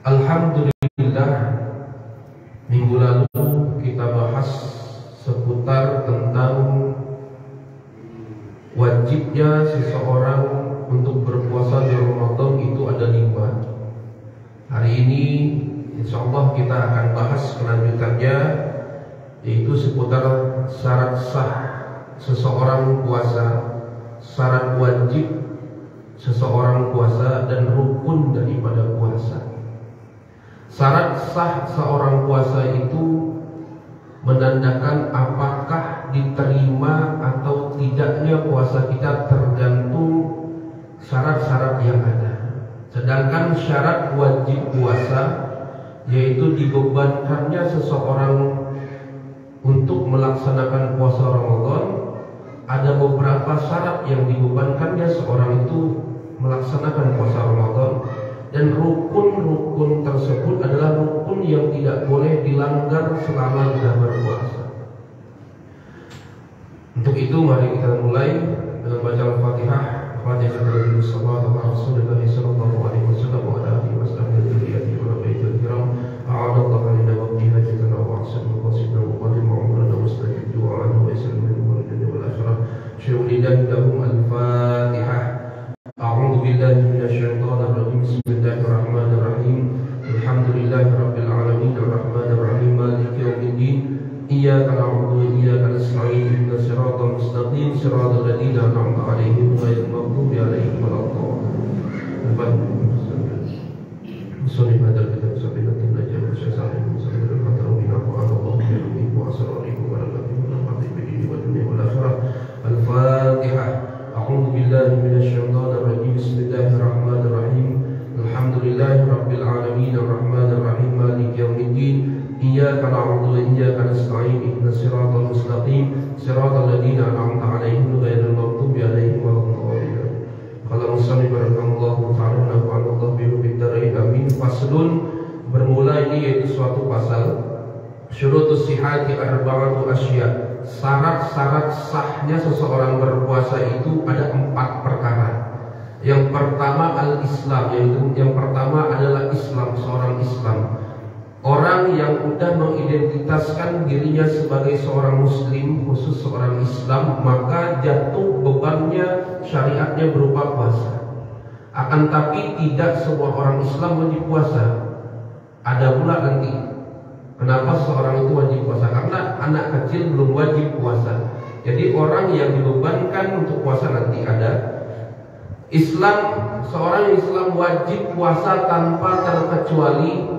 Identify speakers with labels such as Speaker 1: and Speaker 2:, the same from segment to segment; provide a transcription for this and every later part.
Speaker 1: Alhamdulillah, minggu lalu kita bahas seputar tentang wajibnya seseorang untuk berpuasa di Ramadan itu ada 5. Hari ini insya Allah kita akan bahas kelanjutannya, yaitu seputar syarat sah seseorang puasa, syarat wajib seseorang puasa, dan rukun daripada puasa. Syarat sah seorang puasa itu menandakan apakah diterima atau tidaknya puasa kita tergantung syarat-syarat yang ada. Sedangkan syarat wajib puasa yaitu dibebankannya seseorang untuk melaksanakan puasa Ramadan. Ada beberapa syarat yang dibebankannya seorang itu melaksanakan puasa Ramadan, dan rukun-rukun tersebut adalah rukun yang tidak boleh dilanggar selama kita berpuasa. Untuk itu mari kita mulai dengan baca Al-Fatihah. Al-Fatihah kepada Rasulullah sallallahu alaihi wasallam wa ala alihi wasallam wa baitul kiram. A'adallahu lana wa bihi hajatana wa ahsana qasidana wa qadim umrana wa mustajib du'ana wa yasallu wal akhirah. Syuhlidan lahum Al-Fatihah. A'udzu billahi minasyaitonir rajim. Bismillahirrahmanirrahim. Alhamdulillahi rabbil alamin arrahmanir rahim maliki yaumiddin. Iyyaka na'budu wa iyyaka nasta'in. Ihdinas siratal mustaqim siratal ladzina an'amta 'alaihim ghairil maghdubi 'alaihim waladdallin. Muslim hadal kitab sabilatin najah wa syazalim muslimin qatarina wa Allahu yahdi wa asrarihi wa al-fatihah bihi wa dunya wal akhirah. Al-Fatihah. A'udzu billahi minasyaitonir rajim. Bismillahirrahmanirrahim. Alhamdulillahi rabbil alamin arrahmanir rahim maliki yaumiddin. Iyyaka na'budu wa iyyaka nasta'in. Ihdinas siratal mustaqim siratal ladzina an'amta 'alaihim ghairil maghdubi 'alaihim waladdallin. Qala musannif rahimahullahu ta'ala wa nafa'ana bihi fid dharain amin. Faslun, bermula ini yaitu suatu pasal. Syurutus sihhati arba'atu asya. Syarat-syarat sahnya seseorang berpuasa itu ada 4 perkara. Yang pertama al-Islam, yaitu yang pertama adalah Islam, seorang Islam. Orang yang sudah mengidentitaskan dirinya sebagai seorang Muslim, khusus seorang Islam, maka jatuh bebannya syariatnya berupa puasa. Akan tapi tidak semua orang Islam wajib puasa. Ada pula nanti kenapa seorang itu wajib puasa? Karena anak kecil belum wajib puasa. Jadi orang yang dibebankan untuk puasa nanti ada. Islam, seorang Islam wajib puasa tanpa terkecuali.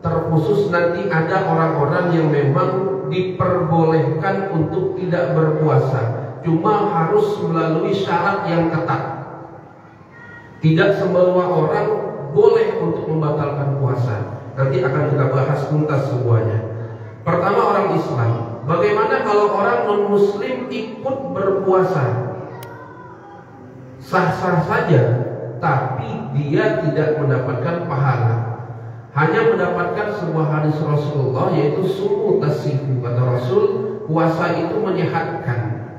Speaker 1: Terkhusus nanti ada orang-orang yang memang diperbolehkan untuk tidak berpuasa, cuma harus melalui syarat yang ketat. Tidak semua orang boleh untuk membatalkan puasa. Nanti akan kita bahas tuntas semuanya. Pertama, orang Islam. Bagaimana kalau orang non-Muslim ikut berpuasa? Sah-sah saja, tapi dia tidak mendapatkan pahala. Hanya mendapatkan sebuah hadis Rasulullah, yaitu sumu tasihu. Kata Rasul, puasa itu menyehatkan,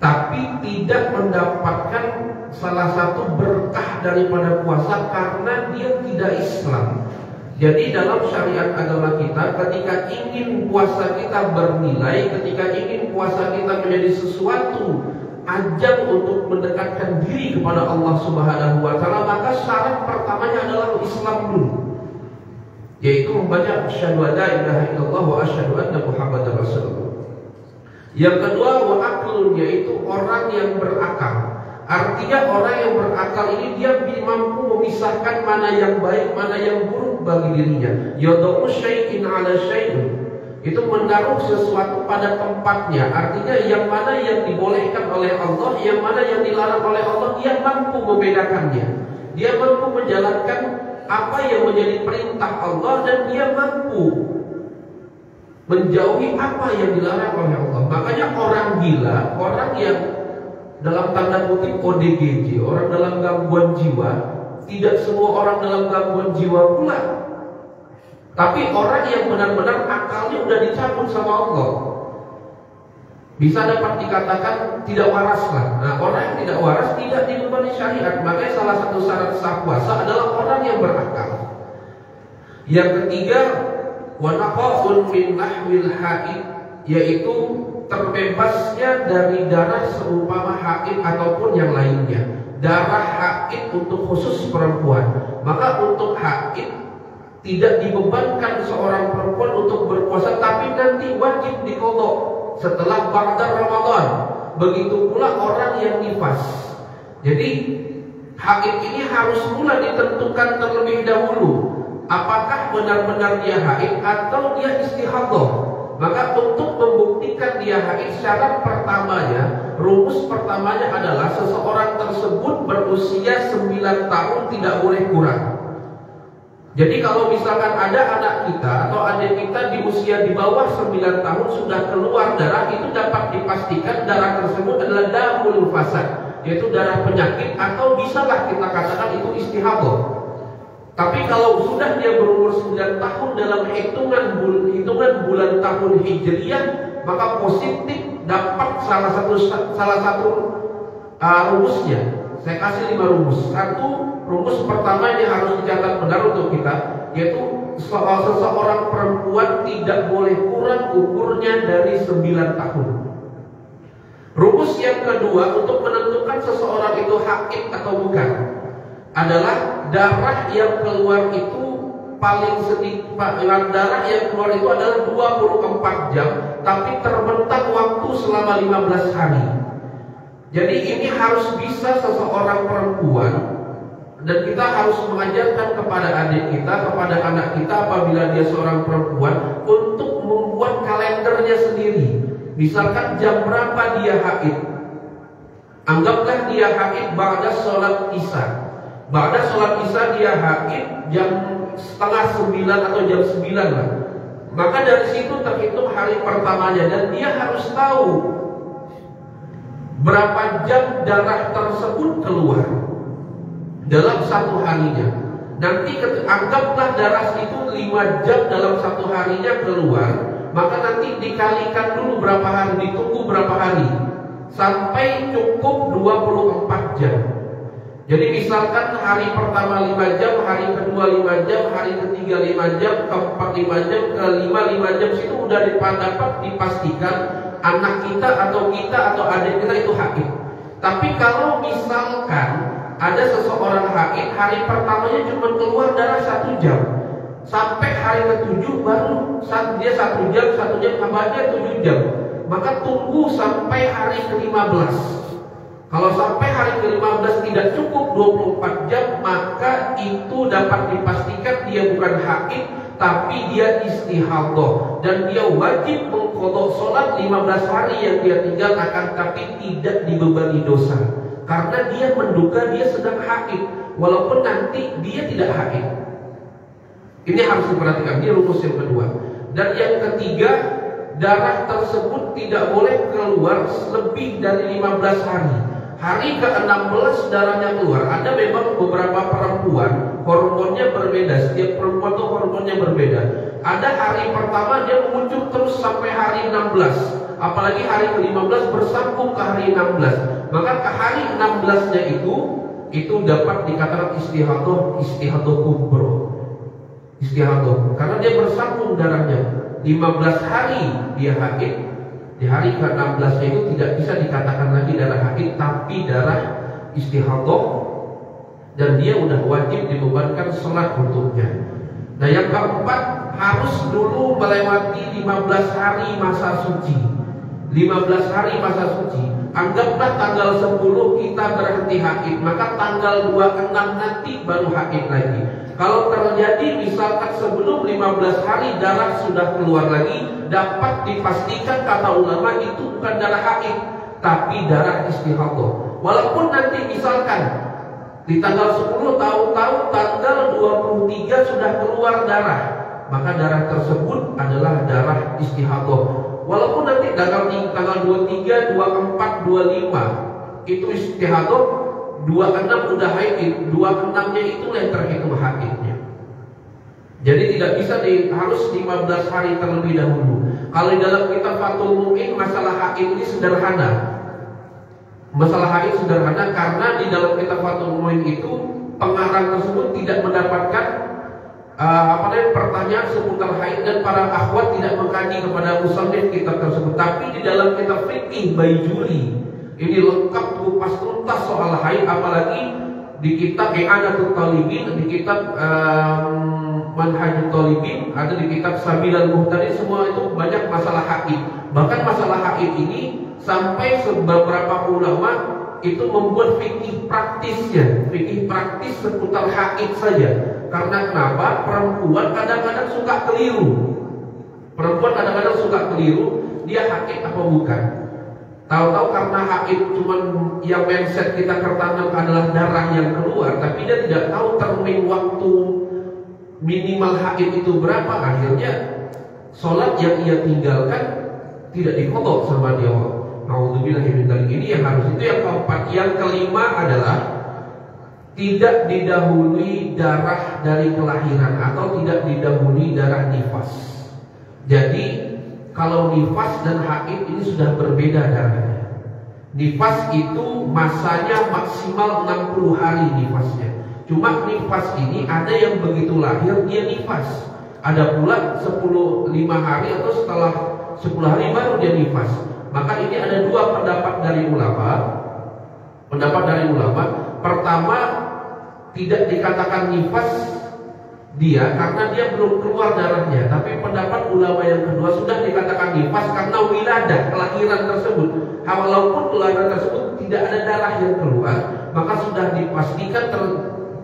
Speaker 1: tapi tidak mendapatkan salah satu berkah daripada puasa karena dia tidak Islam. Jadi dalam syariat agama kita, ketika ingin puasa kita bernilai, ketika ingin puasa kita menjadi sesuatu ajang untuk mendekatkan diri kepada Allah Subhanahu wa Ta'ala, maka syarat pertamanya adalah Islam dulu, yaitu membaca asyhadu an la ilaha illallah wa asyhadu anna Muhammadar Rasulullah. Yang kedua, wa aqlun, yaitu orang yang berakal. Artinya orang yang berakal ini dia mampu memisahkan mana yang baik, mana yang buruk bagi dirinya. Yadau syai'in ala syai'in, itu menaruh sesuatu pada tempatnya. Artinya yang mana yang dibolehkan oleh Allah, yang mana yang dilarang oleh Allah, dia mampu membedakannya. Dia mampu menjalankan apa yang menjadi perintah Allah, dan dia mampu menjauhi apa yang dilarang oleh Allah. Makanya orang gila, orang yang dalam tanda kutip ODGJ, orang dalam gangguan jiwa, tidak semua orang dalam gangguan jiwa pula. Tapi orang yang benar-benar akalnya udah dicabut sama Allah, bisa dapat dikatakan tidak waras lah. Nah, orang yang tidak waras tidak dibebani syariat. Makanya salah satu syarat sah puasa adalah orang yang berakal. Yang ketiga, wa naqa'un min nahwil haid, yaitu terbebasnya dari darah seumpama haid ataupun yang lainnya. Darah haid untuk khusus perempuan. Maka untuk haid tidak dibebankan seorang perempuan untuk berpuasa, tapi nanti wajib diqadha setelah ba'da Ramadan. Begitu pula orang yang nifas. Jadi haid ini harus mula ditentukan terlebih dahulu, apakah benar-benar dia haid atau dia istihadhah. Maka untuk membuktikan dia haid, syarat pertamanya, rumus pertamanya adalah seseorang tersebut berusia 9 tahun tidak boleh kurang. Jadi kalau misalkan ada anak kita atau adik kita di usia di bawah 9 tahun sudah keluar darah, itu dapat dipastikan darah tersebut adalah damul fasad, yaitu darah penyakit, atau bisalah kita katakan itu istihadhah. Tapi kalau sudah dia berumur 9 tahun dalam hitungan bulan tahun Hijriyah, maka positif dapat salah satu rumusnya. Saya kasih 5 rumus. Rumus pertama ini harus dicatat benar untuk kita, yaitu seseorang perempuan tidak boleh kurang umurnya dari 9 tahun. Rumus yang kedua untuk menentukan seseorang itu haid atau bukan adalah darah yang keluar itu paling sedikit. Darah yang keluar itu adalah 24 jam, tapi terbentang waktu selama 15 hari. Jadi ini harus bisa seseorang perempuan, dan kita harus mengajarkan kepada adik kita, kepada anak kita apabila dia seorang perempuan, untuk membuat kalendernya sendiri. Misalkan jam berapa dia haid. Anggaplah dia haid ba'da sholat isya. Ba'da sholat isya dia haid jam 8:30 atau jam 9 lah. Maka dari situ terhitung hari pertamanya, dan dia harus tahu berapa jam darah tersebut keluar dalam satu harinya. Nanti anggaplah darah itu 5 jam dalam satu harinya keluar, maka nanti dikalikan dulu berapa hari, ditunggu berapa hari sampai cukup 24 jam. Jadi misalkan hari pertama 5 jam, hari kedua 5 jam, hari ketiga 5 jam, keempat 5 jam, kelima 5 jam, situ udah dapat dipastikan anak kita atau adik kita itu haid. Tapi kalau misalkan ada seseorang haid, hari pertamanya cuma keluar darah 1 jam, sampai hari ke-7 baru dia 1 jam, tambahnya 7 jam, maka tunggu sampai hari ke-15. Kalau sampai hari ke-15 tidak cukup 24 jam, maka itu dapat dipastikan dia bukan haid, tapi dia istihadhah, dan dia wajib mengqadha sholat 15 hari yang dia tinggal, akan tapi tidak dibebani dosa, karena dia menduga dia sedang haid walaupun nanti dia tidak haid. Ini harus diperhatikan, ini rumus yang kedua. Dan yang ketiga, darah tersebut tidak boleh keluar lebih dari 15 hari. Hari ke-16 darahnya keluar. Ada memang beberapa perempuan hormonnya berbeda, setiap perempuan tuh hormonnya berbeda. Ada hari pertama dia muncul terus sampai hari 16, apalagi hari ke-15 bersambung ke hari 16. Maka ke hari 16-nya itu dapat dikatakan istihadhah kubro. Istihadhah karena dia bersambung darahnya 15 hari dia haid. Di hari ke-16-nya itu tidak bisa dikatakan lagi darah haid, tapi darah istihadhah, dan dia udah wajib dibebankan sholat untuknya. Nah yang keempat, harus dulu melewati 15 hari masa suci. 15 hari masa suci. Anggaplah tanggal 10 kita berhenti haid, maka tanggal 26 nanti baru haid lagi. Kalau terjadi misalkan sebelum 15 hari darah sudah keluar lagi, dapat dipastikan kata ulama itu bukan darah haid, tapi darah istihadhah. Walaupun nanti misalkan di tanggal 10 tahu-tahu tanggal 23 sudah keluar darah, maka darah tersebut adalah darah istihadhah. Walaupun nanti tanggal 23, 24, 25 itu istihadhah, 26 udah haid, 26-nya itu yang terhitung haidnya. Jadi tidak bisa harus 15 hari terlebih dahulu. Kalau di dalam kitab Fathul Mu'in, masalah haid ini sederhana. Masalah haid sederhana karena di dalam kitab Fathul Mu'in itu pengarang tersebut tidak mendapatkan pertanyaan seputar haid, dan para akhwat tidak mengkaji kepada musannif kitab tersebut. Tapi di dalam kitab fikih Baijuri ini lengkap kupas tuntas soal haid, apalagi di kitab I'anatul Talibin, di kitab Manhajul Talibin, ada di kitab Sabilal Muhtadin, semua itu banyak masalah haid. Bahkan masalah haid ini sampai beberapa ulama itu membuat fikih praktisnya, fikih praktis seputar haid saja. Karena kenapa? Perempuan kadang-kadang suka keliru. Dia haid apa bukan? Tahu-tahu karena haid cuman yang mindset kita tertanam adalah darah yang keluar, tapi dia tidak tahu termin waktu minimal haid itu berapa. Akhirnya sholat yang ia tinggalkan tidak diqadha sama dia. Nauzubillahi min dzalik. Ini yang harus, itu yang keempat. Yang kelima adalah tidak didahului darah dari kelahiran atau tidak didahului darah nifas. Jadi kalau nifas dan haid ini sudah berbeda darahnya. Nifas itu masanya maksimal 60 hari nifasnya. Cuma nifas ini ada yang begitu lahir dia nifas, ada pula 5 hari atau setelah 10 hari baru dia nifas. Maka ini ada dua pendapat dari ulama. Pertama, tidak dikatakan nifas dia karena dia belum keluar darahnya. Tapi pendapat ulama yang kedua, sudah dikatakan nifas karena wiladah, kelahiran tersebut. Walaupun kelahiran tersebut tidak ada darah yang keluar, maka sudah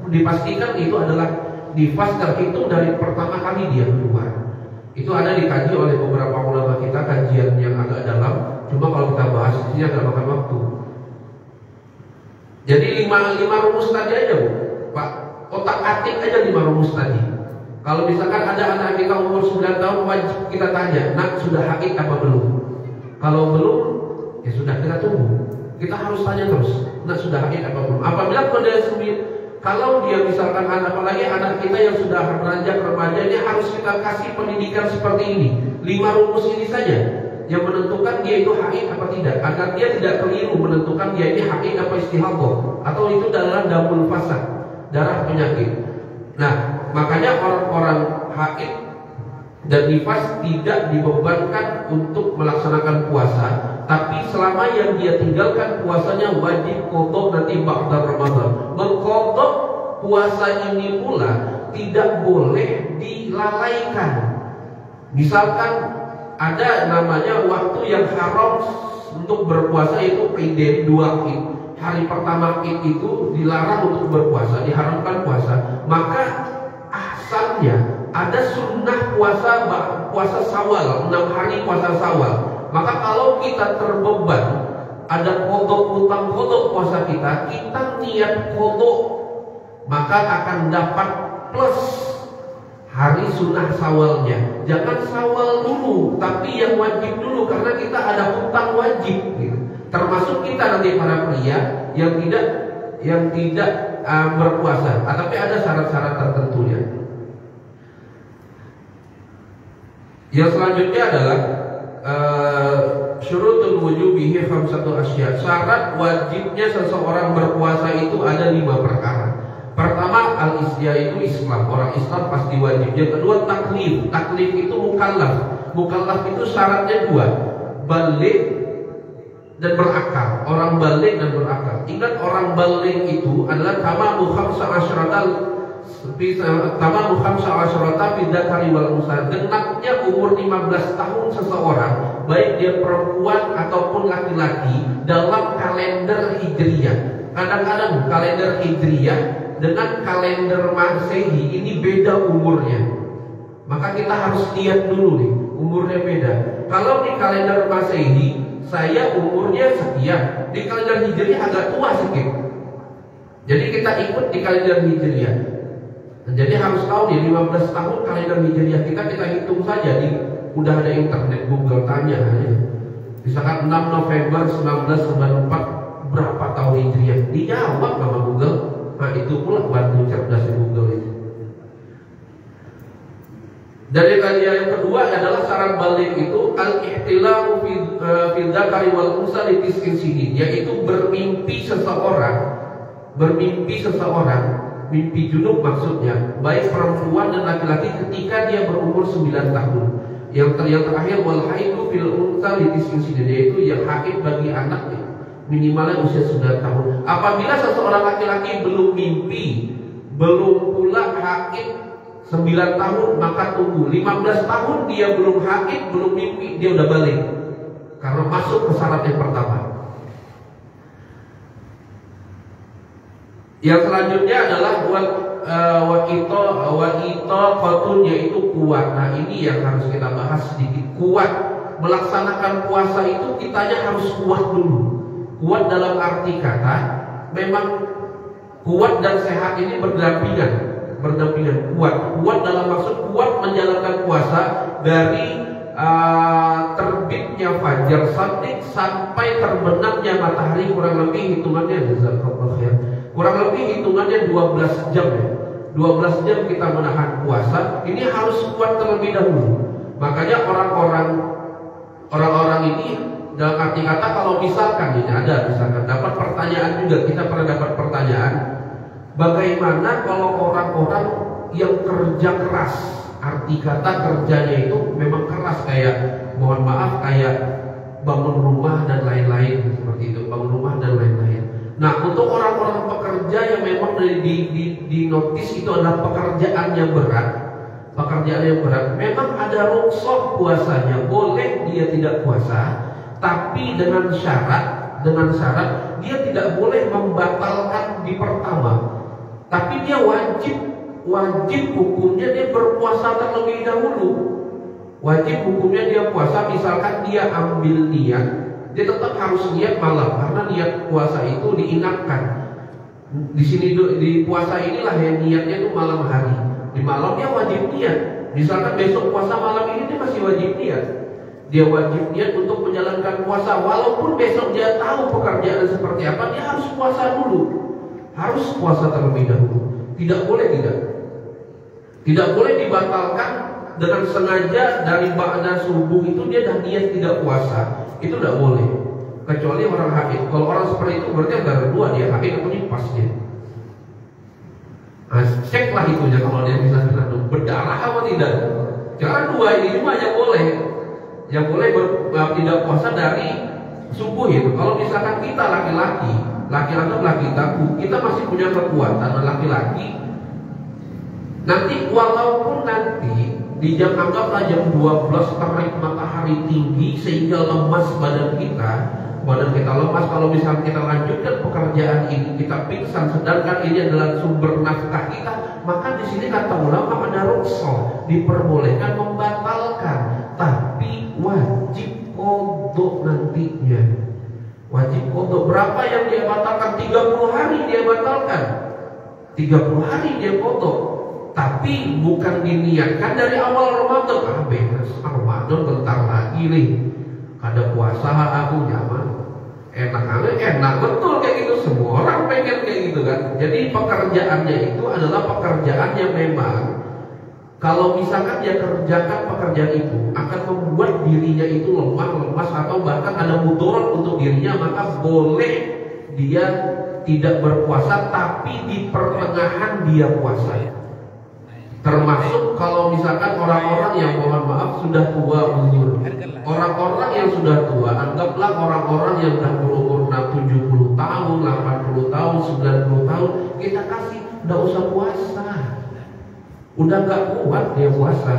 Speaker 1: dipastikan itu adalah nifas, terhitung dari pertama kali dia keluar. Itu ada dikaji oleh beberapa ulama kita, kajian yang agak dalam. Cuma kalau kita bahas di sini agak makan waktu. Jadi 5 rumus tadi aja, Bu. Pak, otak atik aja 5 rumus tadi. Kalau misalkan ada anak kita umur 9 tahun, wajib kita tanya, "Nak, sudah haid apa belum?" Kalau belum, ya sudah, kita tunggu. Kita harus tanya terus, "Nak, sudah haid apa belum?" Apabila kalau dia misalkan apalagi anak kita yang sudah beranjak remaja, dia harus kita kasih pendidikan seperti ini. 5 rumus ini saja yang menentukan dia itu haid apa tidak, agar dia tidak keliru menentukan dia ini haid apa istihadhah, atau itu adalah damul fasad, darah penyakit. Nah, makanya orang-orang haid dan nifas tidak dibebankan untuk melaksanakan puasa, tapi selama yang dia tinggalkan puasanya wajib qadha nanti ba'da Ramadan. Mengqadha puasa ini pula tidak boleh dilalaikan. Misalkan ada namanya waktu yang haram untuk berpuasa, itu Idain 2 Id. Hari pertama Id itu dilarang untuk berpuasa, diharamkan puasa. Maka asalnya ada sunnah puasa Syawal, 6 hari puasa Syawal. Maka kalau kita terbeban, ada utang kodok puasa kita niat kodok, maka akan dapat plus hari sunnah Syawalnya. Jangan Syawal dulu, tapi yang wajib dulu, karena kita ada hutang wajib gitu. Termasuk kita nanti para pria yang tidak berpuasa, tapi ada syarat-syarat tertentunya. Yang selanjutnya adalah syurutul wujubihi khamsatu asya. Syarat wajibnya seseorang berpuasa itu ada 5 perkara. Pertama, al-isya itu Islam, orang Islam pasti wajib. Yang kedua, taklif. Taklif itu mukallaf. Mukallaf itu syaratnya 2, baligh dan berakal. Orang baligh dan berakal. Ingat, orang baligh itu adalah tamamu khamsa asyarata bidzakari wal unsa. Genapnya umur 15 tahun seseorang, baik dia perempuan ataupun laki-laki, dalam kalender Hijriyah. Kadang-kadang kalender Hijriyah dengan kalender Masehi ini beda umurnya. Maka kita harus lihat dulu nih, umurnya beda. Kalau di kalender Masehi saya umurnya sekian, di kalender Hijriyah agak tua sedikit. Jadi kita ikut di kalender Hijriyah. Jadi harus tahu nih, 15 tahun kalender Hijriyah kita hitung saja, udah ada internet, Google tanya aja. Misalkan 6 November 1994 berapa tahun Hijriyah? Dijawab sama Google. Nah, itu pula bantu cerdasnya Google itu. Dari kajian yang kedua adalah syarat baligh itu al-ihtilamu fi dzakari wal unsa li tis'in sinin, yaitu bermimpi seseorang mimpi junub maksudnya baik perempuan dan laki-laki ketika dia berumur 9 tahun. Yang terakhir wal haidu fil unsa litis'in sinin, yaitu yang haid bagi anak minimalnya usia 9 tahun. Apabila seseorang laki-laki belum mimpi, belum pula haid 9 tahun, maka tunggu 15 tahun dia belum haid, belum mimpi, dia udah balik karena masuk ke syarat yang pertama. Yang selanjutnya adalah wa itaqatun, yaitu kuat. Nah, ini yang harus kita bahas sedikit. Kuat melaksanakan puasa itu kitanya harus kuat dulu. Kuat dalam arti kata memang kuat dan sehat ini berdampingan. Kuat dalam maksud kuat menjalankan puasa dari terbitnya fajar shadiq sampai terbenamnya matahari, kurang lebih hitungannya kurang lebih hitungannya 12 jam ya. 12 jam kita menahan puasa, ini harus kuat terlebih dahulu. Makanya orang-orang ini dalam arti kata, kalau misalkan ini ada misalkan dapat pertanyaan juga, kita pernah dapat pertanyaan, bagaimana kalau orang-orang yang kerja keras, arti kata kerjanya itu memang keras, kayak mohon maaf kayak bangun rumah dan lain-lain seperti itu, bangun rumah dan lain-lain. Nah, untuk orang-orang pekerja yang memang di notis itu adalah pekerjaan yang berat, memang ada rukhsah puasanya, boleh dia tidak puasa, tapi dengan syarat dia tidak boleh membatalkan di pertama, tapi dia wajib hukumnya dia berpuasa terlebih dahulu. Wajib hukumnya dia puasa, misalkan dia ambil niat, dia tetap harus niat malam, karena niat puasa itu diingatkan. Di sini di puasa inilah yang niatnya itu malam hari. Di malam dia wajib niat. Misalkan besok puasa malam ini dia masih wajib niat. Dia wajib niat untuk menjalankan puasa, walaupun besok dia tahu pekerjaan seperti apa, dia harus puasa dulu. Harus puasa terlebih dahulu. Tidak boleh dibatalkan dengan sengaja dari ba'da subuh itu dia dah niat tidak puasa. Itu tidak boleh, kecuali orang haid. Kalau orang seperti itu berarti antara dua, dia haid atau nifas dia. Nah, ceklah itunya kalau dia bisa berdarah atau tidak. Karena dua ini cuma yang boleh tidak puasa dari subuh itu. Kalau misalkan kita laki-laki kita masih punya kekuatan laki-laki. Nanti walaupun nanti di jam anggaplah jam 12 terik matahari tinggi sehingga lemas badan kita lemas, kalau misalnya kita lanjutkan pekerjaan ini kita pingsan, sedangkan ini adalah sumber nafkah kita, maka di sini kata ulama ada rukhsah, diperbolehkan membatalkan, tapi wajib qadha nantinya. Wajib qadha. Berapa yang dia batalkan? 30 hari dia batalkan, 30 hari dia qadha. Tapi bukan diniatkan dari awal Ramadan. Beres Ramadan bentar lagi nih, ada puasa aku nyaman, enak betul kayak gitu. Semua orang pengen kayak gitu kan. Jadi pekerjaannya itu adalah pekerjaan yang memang kalau misalkan dia kerjakan pekerjaan itu akan membuat dirinya itu lemas atau bahkan ada mudarat untuk dirinya, maka boleh dia tidak berpuasa, tapi di pertengahan dia puasa. Termasuk kalau misalkan orang-orang yang mohon maaf sudah tua umur. Orang-orang yang sudah tua, anggaplah orang-orang yang sudah berumur 70 tahun, 80 tahun, 90 tahun, kita kasih udah usah puasa. Udah gak kuat dia puasa.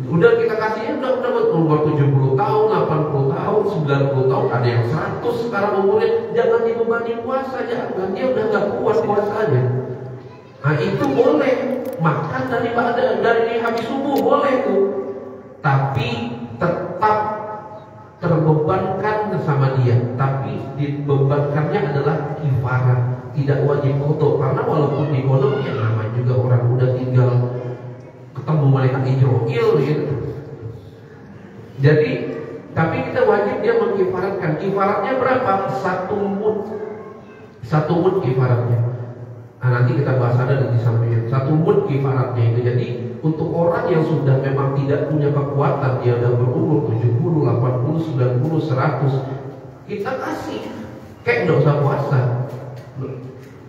Speaker 1: Udah kita kasihnya udah umur 70 tahun, 80 tahun, 90 tahun, ada yang 100 sekarang umurnya, jangan dibebani puasa, jangan, dia udah gak kuat puasanya. Nah itu boleh makan dari habis subuh, boleh tuh, tapi tetap terbebankan sama dia. Tapi dibebankannya adalah kifarah, tidak wajib qadha, karena walaupun di pondok ya namanya juga orang udah tinggal ketemu malaikat Israil gitu. Jadi tapi kita wajib dia mengkifaratkan. Kifaratnya berapa? 1 mud kifaratnya. Nah, nanti kita bahas ada di samping 1 mud kifaratnya itu. Jadi untuk orang yang sudah memang tidak punya kekuatan, dia sudah berumur 70, 80, 90, 100, kita kasih kayak enggak usah puasa.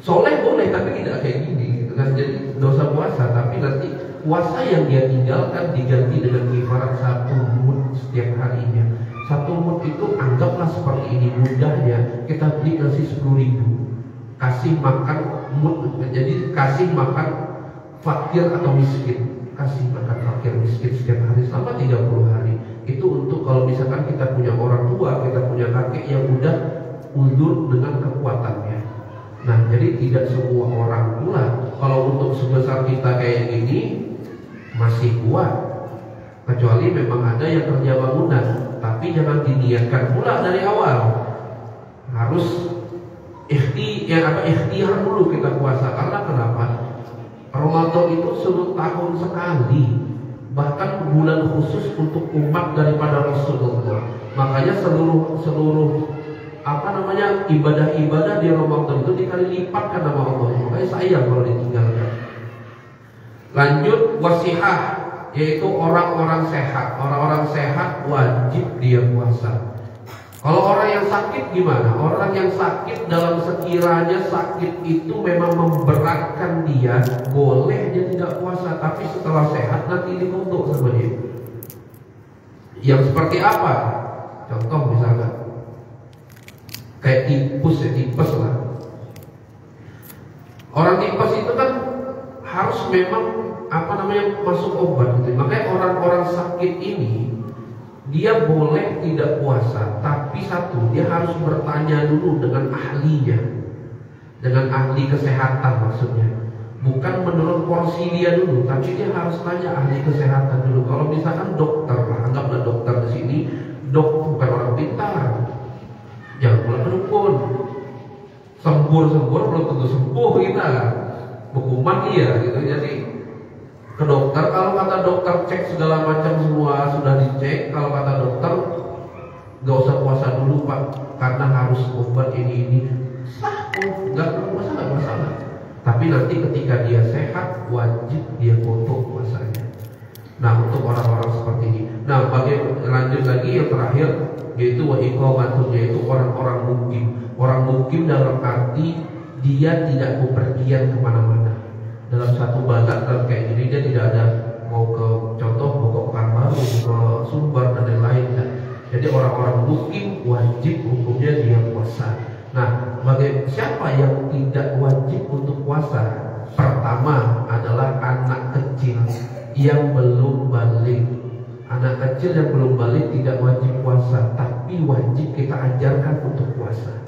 Speaker 1: Soleh boleh tapi tidak kayak gini gitu kan. Jadi dosa puasa, tapi nanti puasa yang dia tinggalkan diganti dengan kifarat 1 mud setiap harinya. 1 mud itu anggaplah seperti ini mudahnya, kita beli nasi 10.000, kasih makan mud, jadi kasih makan fakir atau miskin, kasih makan fakir miskin setiap hari selama 30 hari. Itu untuk kalau misalkan kita punya orang tua, kita punya kakek yang udah ulur dengan kekuatannya. Nah, jadi tidak semua orang pula kalau untuk sebesar kita kayak gini masih kuat, kecuali memang ada yang kerja bangunan. Tapi jangan diniatkan pula dari awal. Harus ikhtiar dulu kita puasa. Karena kenapa? Ramadan itu tahun sekali, bahkan bulan khusus untuk umat daripada Rasulullah. Makanya seluruh ibadah-ibadah di Ramadan itu dikali lipatkan sama Allah. Makanya sayang kalau ditinggalkan. Lanjut, wasihah, yaitu orang-orang sehat. Orang-orang sehat wajib dia puasa. Kalau orang yang sakit gimana? Orang yang sakit dalam sekiranya sakit itu memang memberatkan dia, boleh dia tidak puasa. Tapi setelah sehat nanti dikutuk sama dia. Yang seperti apa? Contoh misalkan kayak tipes lah. Orang tipes itu kan harus memang masuk obat gitu. Makanya orang-orang sakit ini dia boleh tidak puasa, tapi satu, dia harus bertanya dulu dengan ahlinya, dengan ahli kesehatan maksudnya. Bukan menurut porsi dia dulu, tapi dia harus tanya ahli kesehatan dulu. Kalau misalkan dokter lah, anggaplah dokter di sini, bukan orang pintar. Jangan pula pendukun. Sembur belum tentu sembuh kita. Hukuman iya gitu. Jadi ke dokter, kalau kata dokter cek segala macam semua sudah dicek, kalau kata dokter gak usah puasa dulu Pak, karena harus obat ini sah, gak masalah. Tapi nanti ketika dia sehat wajib dia potong puasanya. Nah, untuk orang-orang seperti ini. Nah, lanjut lagi yang terakhir, yaitu wa iqamatun, yaitu orang-orang mukim. Orang mukim dalam arti dia tidak bepergian kemana-mana. Dalam satu balad dan kayak gini dia tidak ada mau ke contoh mau ke Pekanbaru, ke Sumbar dan lain-lain. Jadi orang-orang mukim wajib hukumnya dia puasa. Nah, bagi siapa yang tidak wajib untuk puasa? Pertama adalah anak kecil yang belum balik. Anak kecil yang belum balik tidak wajib puasa, tapi wajib kita ajarkan untuk puasa.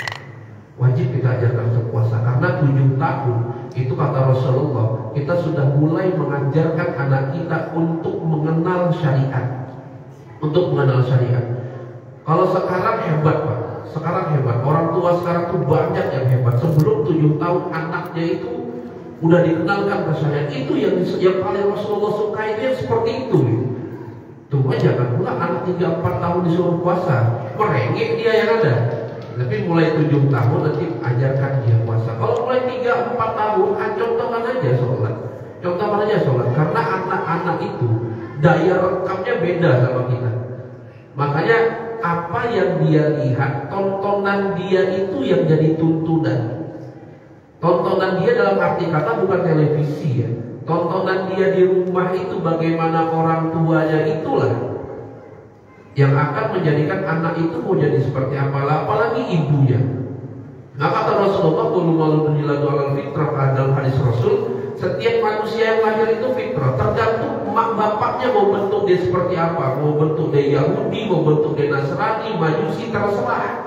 Speaker 1: Wajib kita ajarkan untuk puasa karena 7 tahun itu kata Rasulullah kita sudah mulai mengajarkan anak kita untuk mengenal syariat. Kalau sekarang hebat Pak, sekarang hebat. Orang tua sekarang tuh banyak yang hebat. Sebelum 7 tahun anaknya itu udah dikenalkan ke syariat. Itu yang paling Rasulullah suka itu seperti itu. Tuh jangan pula anak 3-4 tahun disuruh puasa, merengek dia yang ada. Tapi mulai 7 tahun nanti ajarkan dia puasa. Kalau mulai 3-4 tahun, contohkan aja sholat. Karena anak-anak itu daya rekamnya beda sama kita. Makanya apa yang dia lihat, tontonan dia itu yang jadi tuntunan. Tontonan dia dalam arti kata bukan televisi ya. Tontonan dia di rumah itu bagaimana orang tuanya itulah yang akan menjadikan anak itu mau jadi seperti apa, apalagi ibunya. Nah kata Rasulullah, "Kullu mauludun yuladu 'alal fitrah", dalam hadis Rasul, setiap manusia yang lahir itu fitrah, tergantung mak bapaknya mau bentuk dia seperti apa, mau bentuk dia Yahudi, mau bentuk dia Nasrani, Majusi, terserah.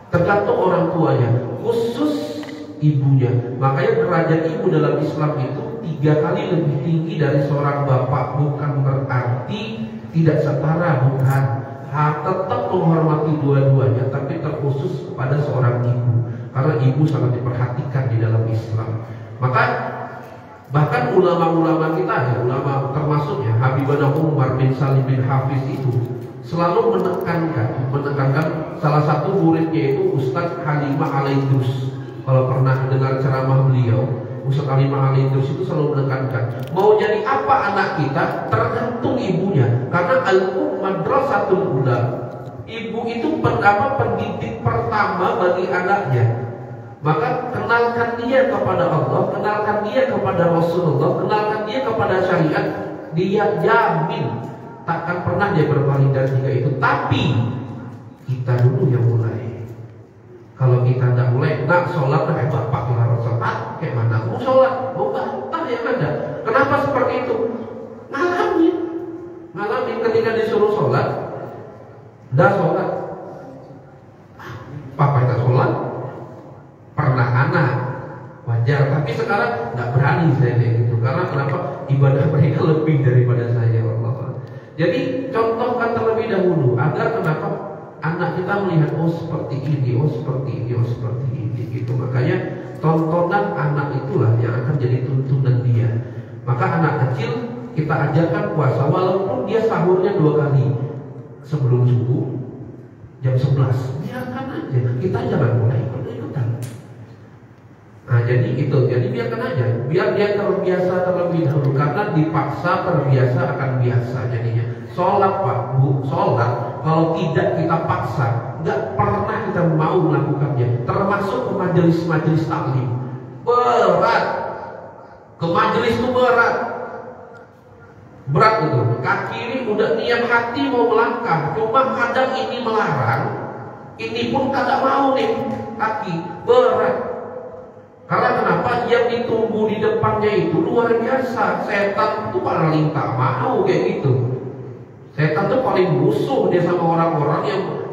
Speaker 1: Tergantung orang tuanya, khusus ibunya. Makanya derajat ibu dalam Islam itu 3 kali lebih tinggi dari seorang bapak. Bukan berarti tidak setara, bukan. Tetap menghormati dua-duanya, tapi terkhusus kepada seorang ibu, karena ibu sangat diperhatikan di dalam Islam. Maka bahkan ulama-ulama kita ya, ulama termasuknya Habibana Umar bin Salim bin Hafiz itu selalu menekankan salah satu muridnya itu Ustadz Halimah Al-Idrus. Kalau pernah dengar ceramah beliau, Ustadz Halimah Al-Idrus itu selalu menekankan, mau jadi apa anak kita tergantung ibunya. Karena al-um madrasatul ula, ibu itu pendidik pertama bagi anaknya. Maka kenalkan dia kepada Allah, kenalkan dia kepada Rasulullah, kenalkan dia kepada syariat. Dia jamin takkan pernah dia berpaling dari tiga itu. Tapi kita dulu yang mulai. Kalau kita tidak mulai, nak sholat, bapak melarang sholat, kayak mana mau sholat, mau bantah ya ada. Kenapa seperti itu? Ngalamin ketika disuruh sholat, dah sholat, papa tidak sholat, pernah anak, wajar. Tapi sekarang tidak berani saya gitu. Karena kenapa? Ibadah mereka lebih daripada saya, Allah. Jadi contohkan terlebih dahulu agar kenapa anak kita melihat oh seperti ini, oh seperti ini, oh seperti ini gitu. Makanya tontonan anak itulah yang akan jadi tuntunan dia. Maka anak kecil kita ajarkan puasa walaupun dia sahurnya 2 kali sebelum subuh jam 11. Biarkan aja, kita jangan mulai ikut-ikutan. Nah jadi itu, jadi biarkan aja, biar dia terbiasa terlebih dahulu. Karena dipaksa terbiasa akan biasa jadinya. Sholat Pak, Bu, sholat kalau tidak kita paksa, nggak pernah kita mau melakukannya. Termasuk ke majelis-majelis taklim, berat. Ke majelis itu berat betul. Kaki ini udah niat hati mau melangkah, cuma kadang ini melarang, ini pun kagak mau nih kaki berat. Karena kenapa? Yang ditunggu di depannya itu luar biasa. Setan itu paling tak mau kayak gitu. Setan itu paling musuh dia sama orang-orang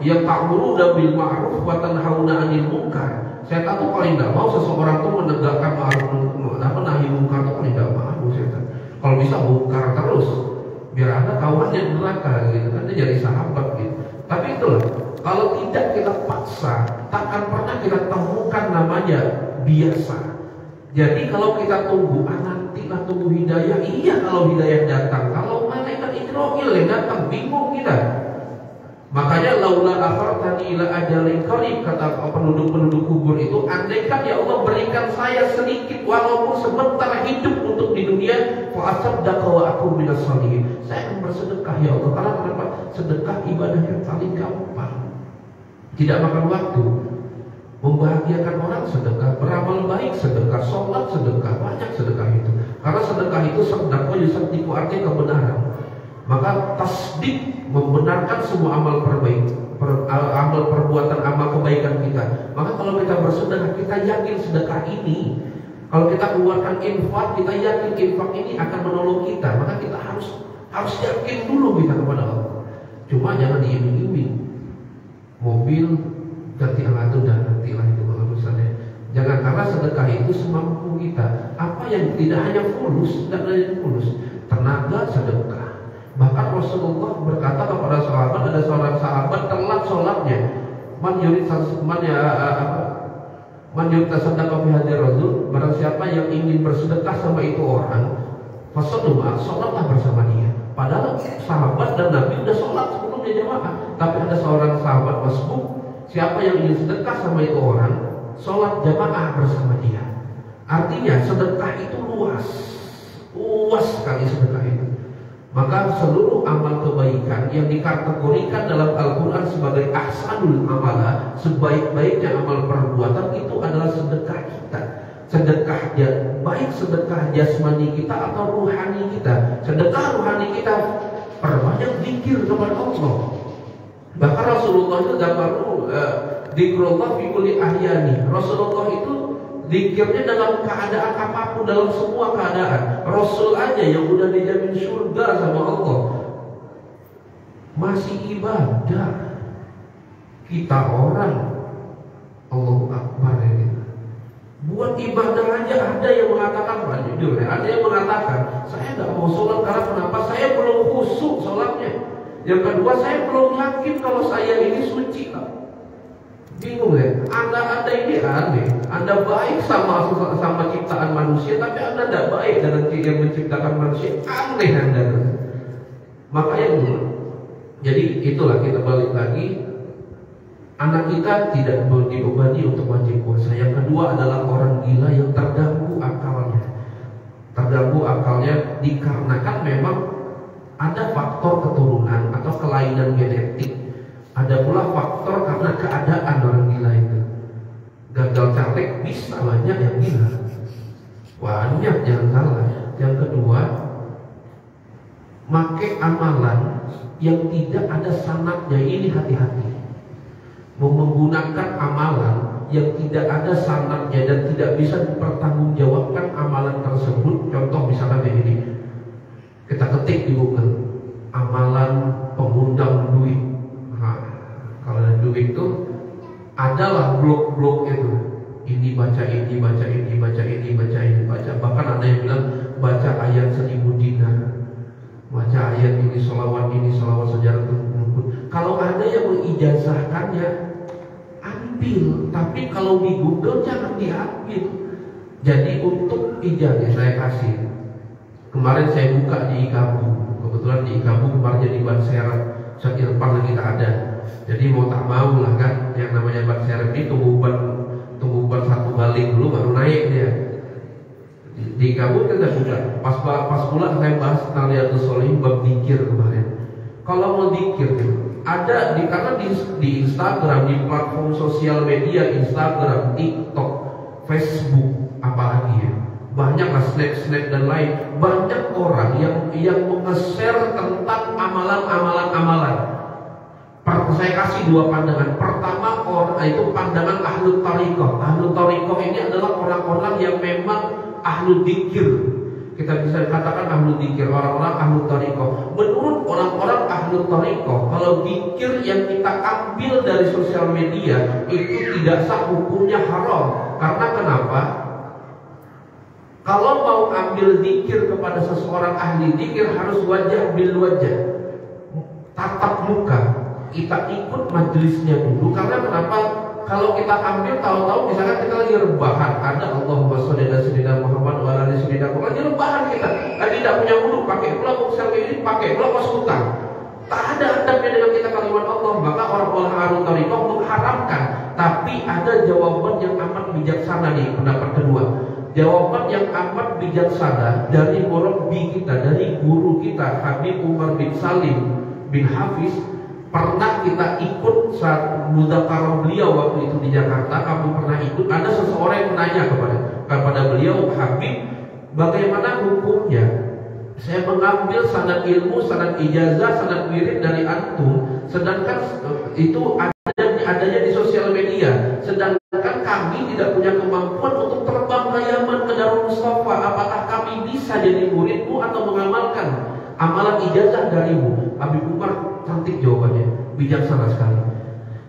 Speaker 1: yang ta'muruna bil ma'ruf wa tanhauna 'anil munkar. Setan itu paling tidak mau seseorang itu menegakkan nahi munkar, itu paling tidak mau setan. Kalau bisa bongkar terus, biar ada kawannya di neraka gitu kan, dia jadi sahabat gitu. Tapi itulah, kalau tidak kita paksa, takkan pernah kita temukan namanya biasa. Jadi kalau kita tunggu, nantilah tunggu hidayah. Iya kalau hidayah datang, kalau malaikat Israil yang datang, bingung kita. Makanya laula akhartani ila ajalin qarib, kata penduduk-penduduk kubur itu, andaikan ya Allah berikan saya sedikit walaupun sebentar hidup untuk di dunia, fa asaddaqa wa aku minas shalihin. Saya akan bersedekah ya Allah. Karena kenapa? Sedekah ibadah yang paling gampang. Tidak makan waktu. Membahagiakan orang sedekah, beramal baik sedekah, sholat sedekah, banyak sedekah itu. Karena sedekah itu sedekah yusaddiqu artinya kebenaran. Maka tasdik membenarkan semua amal amal perbuatan, amal kebaikan kita. Maka kalau kita bersedekah, kita yakin sedekah ini, kalau kita keluarkan infak, kita yakin infak ini akan menolong kita. Maka kita harus yakin dulu kita kepada Allah. Cuma jangan diiming-iming. Mobil ganti alat dan nantilah itu urusannya. Jangan, karena sedekah itu semampu kita. Apa yang tidak hanya fulus, tidak hanya fulus, tenaga sedekah. Bahkan Rasulullah berkata kepada sahabat, ada seorang sahabat telat sholatnya. Man yurid tasaddaqa fi hadir rajul, barang siapa yang ingin bersedekah sama itu orang, fasaduma, sholatlah bersama dia. Padahal sahabat dan Nabi sudah sholat sebelumnya jamaah. Tapi ada seorang sahabat masbuk, siapa yang ingin sedekah sama itu orang, sholat jamaah bersama dia. Artinya sedekah itu luas sekali sedekah itu. Maka seluruh amal kebaikan yang dikategorikan dalam Al-Quran sebagai ahsanul amala, sebaik-baiknya amal perbuatan, itu adalah sedekah kita. Sedekah baik sedekah jasmani kita atau ruhani kita. Sedekah ruhani kita, perbanyak zikir kepada Allah. Bahkan Rasulullah itu dzikrullah fi kulli ahyani. Rasulullah itu zikirnya dalam keadaan apapun, dalam semua keadaan. Rasul aja yang udah dijamin surga sama Allah masih ibadah. Kita orang Allahu Akbar ini buat ibadah aja ada yang mengatakan, jujur ya, ada yang mengatakan saya nggak mau sholat karena kenapa? Saya belum khusyuk sholatnya. Yang kedua, saya belum yakin kalau saya ini suci. Bingung ya? Anda ini aneh. Anda baik sama ciptaan manusia, tapi Anda tidak baik dengan yang menciptakan manusia. Aneh Anda. Makanya dulu. Jadi itulah, kita balik lagi. Anak kita tidak dibebani untuk wajib puasa. Yang kedua adalah orang gila yang terganggu akalnya. Terganggu akalnya dikarenakan memang ada faktor keturunan atau kelainan genetik. Ada pula faktor karena keadaan orang gila itu. Gagal caleg bisa banyak yang bilang. Banyak, jangan salah. Yang kedua, make amalan yang tidak ada sanadnya, ini hati-hati. Menggunakan amalan yang tidak ada sanadnya dan tidak bisa dipertanggungjawabkan amalan tersebut. Contoh misalkan kayak gini, kita ketik di Google amalan pengundang duit. Nah, kalau ada duit itu adalah blog-blog itu. Ini baca ini, baca ini, baca ini, baca ini, baca. Bahkan ada yang bilang baca ayat 1000 dinar, baca ayat ini, selawat sejarah tersebut. Kalau ada yang mengijazahkannya, ambil. Tapi kalau di Google jangan diambil. Jadi untuk ijazah saya kasih. Kemarin saya buka di Ikabu. Kebetulan di Ikabu kemarin jadi ban serep. Ustaz Irfan lagi tak ada. Jadi mau tak mau lah kan, yang namanya ban serep ini tunggu ban satu balik dulu baru naik dia. Di Ikabu kita buka. Pas pula saya bahas tentang Riyadhus Shalihin bab zikir kemarin. Kalau mau zikir ada karena di Instagram, di platform sosial media Instagram, TikTok, Facebook, apalagi ya, banyaklah Snap dan lain. Banyak orang yang meng-share tentang amalan. Saya kasih dua pandangan. Pertama, itu pandangan ahlu tariqah. Ahlu tariqah ini adalah orang-orang yang memang ahlu dzikir. Kita bisa katakan ahlu dzikir, orang-orang ahlu tariqah. Menurut orang-orang ahlu tariqah, kalau dzikir yang kita ambil dari sosial media itu tidak sah, hukumnya haram. Karena kenapa? Kalau mau ambil dzikir kepada seseorang ahli dzikir harus wajah bil wajah, tatap muka. Kita ikut majelisnya dulu. Karena kenapa? Kalau kita ambil tahu-tahu misalkan kita lagi rebahan, ada Allahumma sholli ala sayyidina Muhammad wa ala ali sayyidina Muhammad, lagi rebahan kita, tidak punya wudu, pakai pula boxer ini, pakai pula pas hutang. Tak ada adabnya dengan kita kalimat Allah. Maka orang-orang ahlu tariqah mengharamkan. Tapi ada jawaban yang amat bijaksana nih, pendapat kedua. Jawaban yang amat bijaksana dari murabbi kita, dari guru kita Habib Umar bin Salim bin Hafiz. Pernah kita ikut saat mudzakarah beliau waktu itu di Jakarta. Kami pernah ikut. Ada seseorang yang menanya kepada beliau, Habib, bagaimana hukumnya? Saya mengambil sanad ilmu, sanad ijazah, sanad wirid dari antum, sedangkan itu adanya di sosial media. Sedangkan kami tidak punya kemampuan untuk terbang ke Yaman, ke Darul Mustafa. Apakah kami bisa jadi muridmu atau mengamalkan amalan ijazah darimu? Habib Umar cantik jawabannya, bijaksana sekali.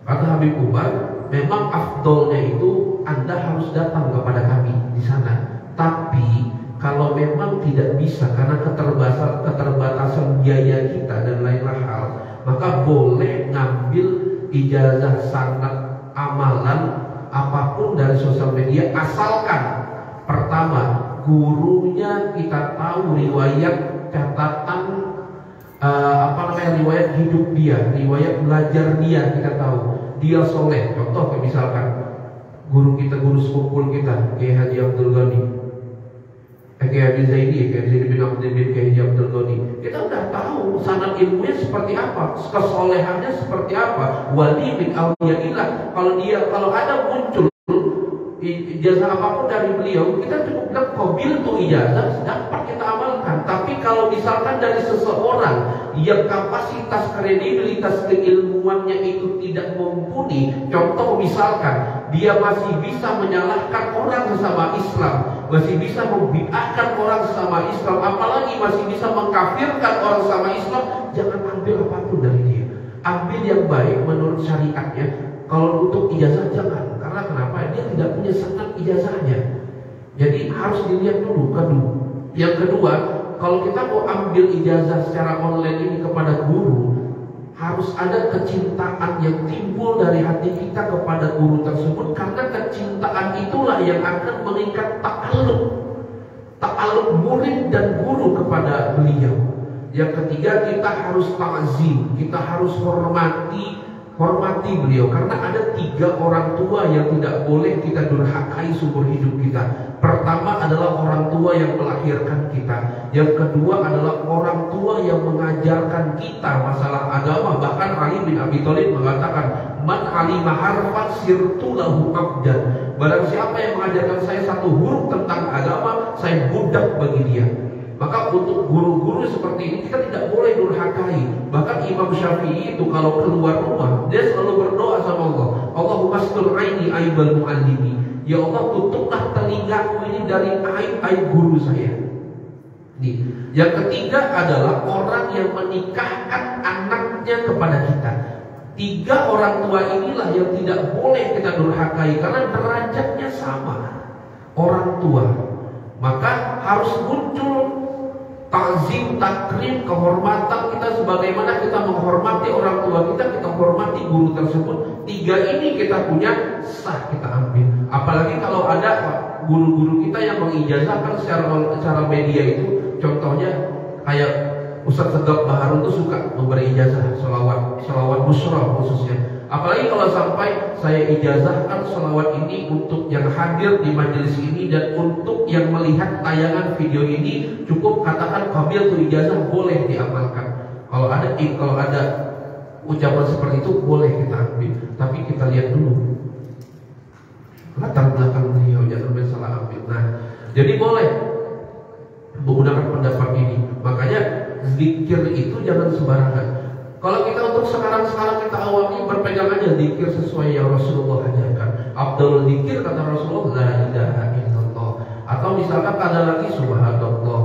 Speaker 1: Kata Habib Umar, memang afdolnya itu Anda harus datang kepada kami di sana. Tapi kalau memang tidak bisa karena keterbatasan biaya kita dan lain-lain hal, maka boleh ngambil ijazah sanad amalan apapun dari sosial media, asalkan pertama gurunya kita tahu riwayat catatan riwayat hidup dia, riwayat belajar dia, kita tahu dia soleh. Contoh misalkan guru kita, guru sepupu kita Kiai Haji Abdul Ghani, Kiai Haji Zaidi, Kiai Zaidi bin Abdul bin Kiai Haji Abdul Ghani, kita udah tahu sanad ilmunya seperti apa, kesolehannya seperti apa, wali bin awliyaillah. Kalau ada muncul ijazah apapun dari beliau, kita cukup bilang qabil tuh ijazah, dapat kita amalkan. Tapi kalau misalkan dari seseorang yang kapasitas kredibilitas keilmuannya itu tidak mumpuni, contoh misalkan dia masih bisa menyalahkan orang sesama Islam, masih bisa membiarkan orang sesama Islam, apalagi masih bisa mengkafirkan orang sesama Islam, jangan ambil apapun dari dia. Ambil yang baik menurut syariatnya. Kalau untuk ijazah jangan, karena kenapa? Dia tidak punya sanad ijazahnya. Jadi harus dilihat dulu. Yang kedua, kalau kita mau ambil ijazah secara online ini kepada guru, harus ada kecintaan yang timbul dari hati kita kepada guru tersebut, karena kecintaan itulah yang akan mengikat ta'alluq murid dan guru kepada beliau. Yang ketiga, kita harus ta'zim, kita harus hormati hormati beliau, karena ada 3 orang tua yang tidak boleh kita durhakai seumur hidup kita. Pertama adalah orang tua yang melahirkan kita. Yang kedua adalah orang tua yang mengajarkan kita masalah agama. Bahkan Ali bin Abi Thalib mengatakan, man alima harfan sirtu lahu abdan. Barang siapa yang mengajarkan saya 1 huruf tentang agama, saya budak bagi dia. Maka untuk guru-guru seperti ini kita tidak boleh durhakai. Bahkan Imam Syafi'i itu kalau keluar rumah, dia selalu berdoa sama Allah, Allahumma astur aini aibal muallimi. Ya Allah, tutuplah telingaku ini dari aib-aib guru saya. Nih, yang ketiga adalah orang yang menikahkan anaknya kepada kita. 3 orang tua inilah yang tidak boleh kita durhakai, karena derajatnya sama, orang tua. Maka harus muncul ta'zim, takrim, kehormatan kita sebagaimana kita menghormati orang tua kita hormati guru tersebut. 3 ini kita punya, sah kita ambil. Apalagi kalau ada guru-guru kita yang mengijazahkan secara media itu, contohnya kayak Ustaz Tegap Baharun itu suka memberi ijazah selawat busra khususnya. Apalagi kalau sampai saya ijazahkan selawat ini untuk yang hadir di majelis ini dan untuk yang melihat tayangan video ini, cukup katakan qabil tu ijazah, boleh diamalkan. Kalau ada ucapan seperti itu boleh kita ambil, tapi kita lihat dulu latar belakang beliau, jangan salah ambil. Nah, jadi boleh menggunakan pendapat ini. Makanya zikir itu jangan sembarangan. Kalau kita untuk sekarang kita awami, berpegang aja zikir sesuai yang Rasulullah ajarkan. Abdul zikir kata Rasulullah la ilaha illallah. Atau misalkan ada lagi subhanallah,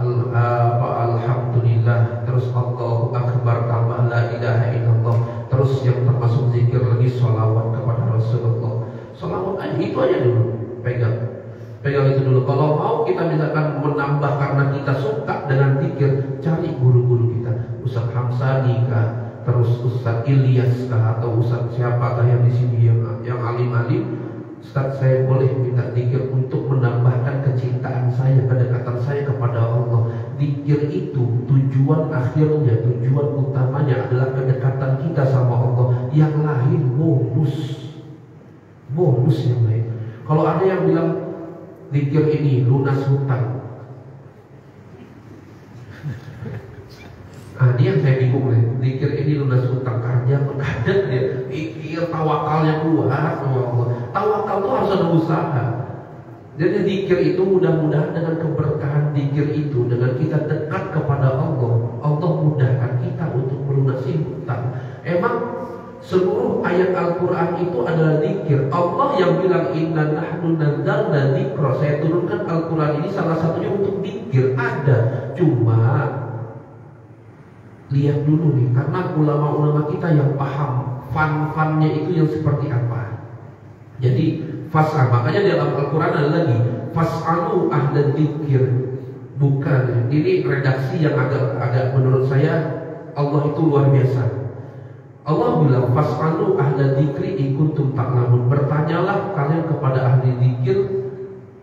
Speaker 1: alhamdulillah, terus Allahu akbar tambah la ilaha illallah. Terus yang termasuk zikir lagi sholawat kepada Rasulullah. Sholawat aja, itu aja dulu. Pegang itu dulu. Kalau mau kita misalkan menambah karena kita suka dengan zikir, cari guru-guru kita. Ustaz Hamsani kah, terus Ustaz Ilyas kah, atau Ustaz siapakah yang di sini yang alim-alim. Ustaz, saya boleh minta zikir untuk menambahkan kecintaan saya, kedekatan saya kepada Allah. Zikir itu tujuan akhirnya, tujuan utamanya adalah kedekatan kita sama Allah. Yang lain bonus yang lain. Kalau ada yang bilang zikir ini lunas hutang, dia yang saya bingung nih. Zikir ini lunas hutang, karena mendadak dia zikir tawakalnya keluar sama Allah. Tawakal itu harus ada usaha. Jadi zikir itu mudah-mudahan dengan keberkahan zikir itu, dengan kita dekat kepada Allah, Allah mudahkan kita untuk melunasi hutang. Emang seluruh ayat Al-Quran itu adalah zikir. Allah yang bilang inna nahnu nazzalna dzikra, saya turunkan Al-Quran ini salah satunya untuk zikir. Ada, cuma lihat dulu nih, karena ulama-ulama kita yang paham fan-fannya itu yang seperti apa. Jadi fas'al, makanya dalam Al-Quran ada lagi fas'alu ahla dzikir. Bukan, ini redaksi yang agak menurut saya Allah itu luar biasa. Allah bilang fas'alu ahla dzikri in kuntum ta'lamun. Bertanyalah kalian kepada ahli zikir,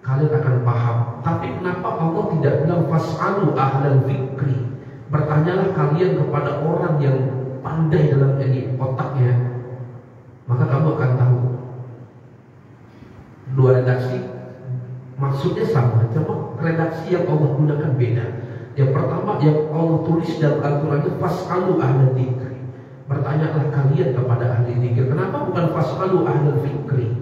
Speaker 1: kalian akan paham. Tapi kenapa Allah tidak bilang fas'alu ahla dzikri? Bertanyalah kalian kepada orang yang pandai dalam ini otaknya, maka kamu akan tahu. Dua redaksi maksudnya sama, cuma redaksi yang Allah gunakan beda. Yang pertama yang Allah tulis dalam Al-Quran itu fas'alu ahla dzikri. Bertanyalah kalian kepada ahli zikir. Kenapa bukan fas'alu ahla fikri?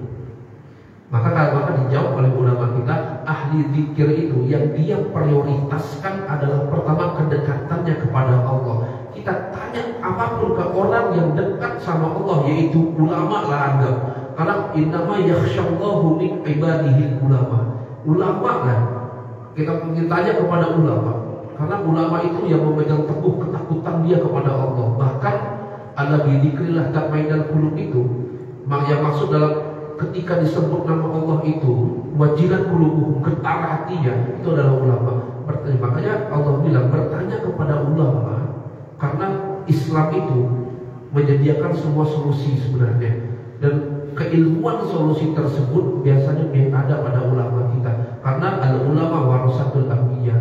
Speaker 1: Maka dijawab oleh ulama kita, ahli zikir itu yang dia prioritaskan adalah pertama kedekatannya kepada Allah. Kita tanya apapun ke orang yang dekat sama Allah, yaitu ulama lah anggap. Karena innama yakhsyallahu min ibadihi ulama. Ulama lah. Kita tanya kepada ulama. Karena ulama itu yang memegang teguh ketakutan dia kepada Allah. Bahkan ala bidzikrillah tatmainnul qulub itu, yang maksud dalam ketika disebut nama Allah itu wajilat qulubuhum, getar hatinya, itu adalah ulama. Makanya Allah bilang bertanya kepada ulama, karena Islam itu menyediakan semua solusi sebenarnya, dan keilmuan solusi tersebut biasanya ada pada ulama kita. Karena al-ulama warasatul anbiya,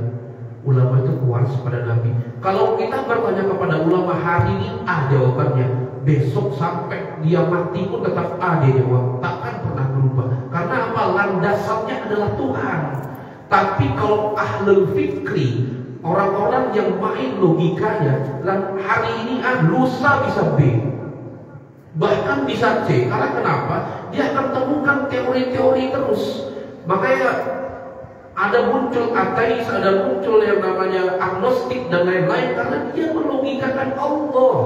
Speaker 1: ulama itu pewaris pada Nabi. Kalau kita bertanya kepada ulama hari ini jawabannya, besok sampai dia mati pun tetap A dia jawab, takkan pernah berubah. Karena apa? Landasannya adalah Tuhan. Tapi kalau ahlul fikri, orang-orang yang main logikanya, dan hari ini A, lusa bisa B, bahkan bisa C. Karena kenapa? Dia akan temukan teori-teori terus. Makanya ada muncul ateis, ada muncul yang namanya agnostik dan lain-lain, karena dia melogikakan Allah.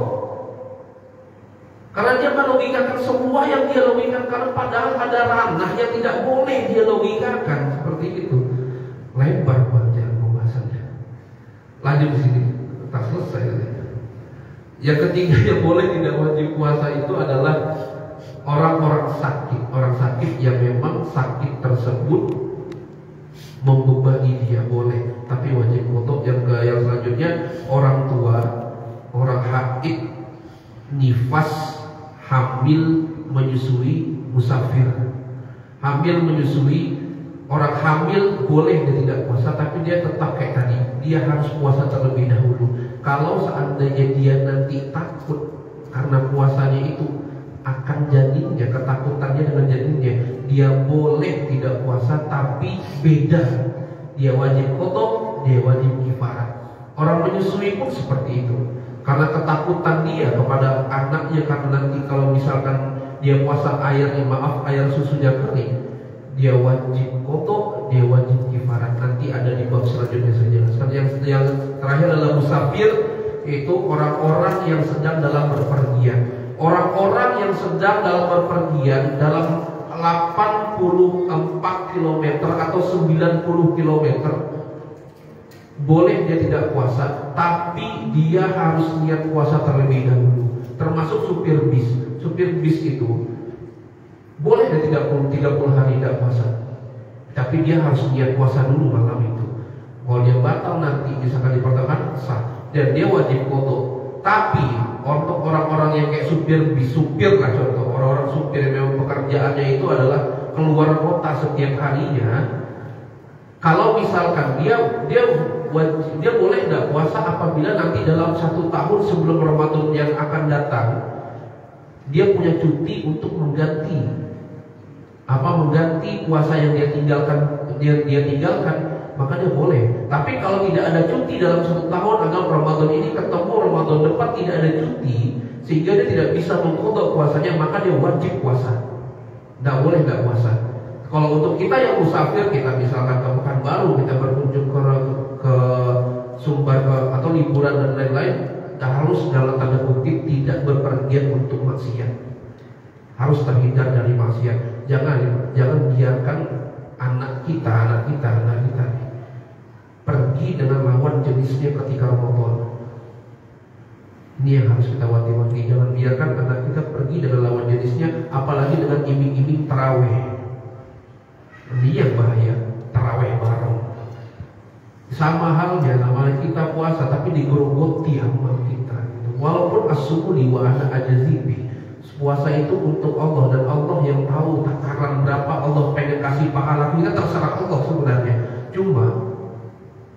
Speaker 1: Karena dia melogikakan semua yang dia logikakan, karena padahal ada ranah yang tidak boleh dia logikakan. Seperti itu. Lebar panjang pembahasannya. Lanjut di sini, tak selesai. Yang ketiga yang boleh tidak wajib puasa itu adalah orang-orang sakit. Orang sakit yang memang sakit tersebut membebani dia boleh, tapi wajib qada. Yang selanjutnya orang tua, orang haid, nifas, hamil, menyusui, musafir. Hamil, menyusui, orang hamil boleh dia tidak puasa, tapi dia tetap kayak tadi, dia harus puasa terlebih dahulu. Kalau seandainya dia nanti takut karena puasanya itu akan janinnya, ketakutannya dengan janinnya, dia boleh tidak puasa, tapi beda. Dia wajib qada, dia wajib kifarat. Orang menyusui pun seperti itu. Karena ketakutan dia kepada anaknya, karena nanti kalau misalkan dia puasa air susunya kering, dia wajib qada, dia wajib kifarat. Nanti ada di bab selanjutnya saya jelaskan. Yang terakhir adalah musafir, itu orang-orang yang sedang dalam berpergian. Orang-orang yang sedang dalam berpergian dalam 84 km atau 90 km, boleh dia tidak puasa, tapi dia harus niat puasa terlebih dahulu. Termasuk supir bis. Supir bis itu boleh dia 30 hari tidak puasa, tapi dia harus niat puasa dulu malam itu. Kalau dia batal nanti misalkan dipertahankan sah, dan dia wajib qada. Tapi untuk orang-orang yang kayak supir bis, supir lah contoh, orang-orang supir yang memang pekerjaannya itu adalah keluar kota setiap harinya, kalau misalkan dia boleh tidak puasa apabila nanti dalam 1 tahun sebelum Ramadan yang akan datang dia punya cuti untuk mengganti puasa yang dia tinggalkan, maka dia boleh. Tapi kalau tidak ada cuti dalam 1 tahun, anggap Ramadan ini ketemu Ramadan depan tidak ada cuti, sehingga dia tidak bisa mengqada puasanya, maka dia wajib puasa. Tidak boleh tidak puasa. Kalau untuk kita yang musafir, kita misalkan ke Pekanbaru, kita berkunjung ke Sumbar atau liburan dan lain-lain, harus dalam tanda kutip tidak berpergian untuk maksiat. Harus terhindar dari maksiat. Jangan biarkan anak kita pergi dengan lawan jenisnya ketika Ramadan. Ini yang harus kita wanti-wanti. Jangan biarkan anak kita pergi dengan lawan jenisnya, apalagi dengan iming-iming taraweh. Ini yang bahaya, taraweh bareng. Sama halnya kita puasa, tapi digerogoti amal kita. Walaupun as-sumuli wa ana ajazibi, puasa itu untuk Allah, dan Allah yang tahu takaran berapa Allah pengen kasih pahala kita, terserah Allah sebenarnya. Cuma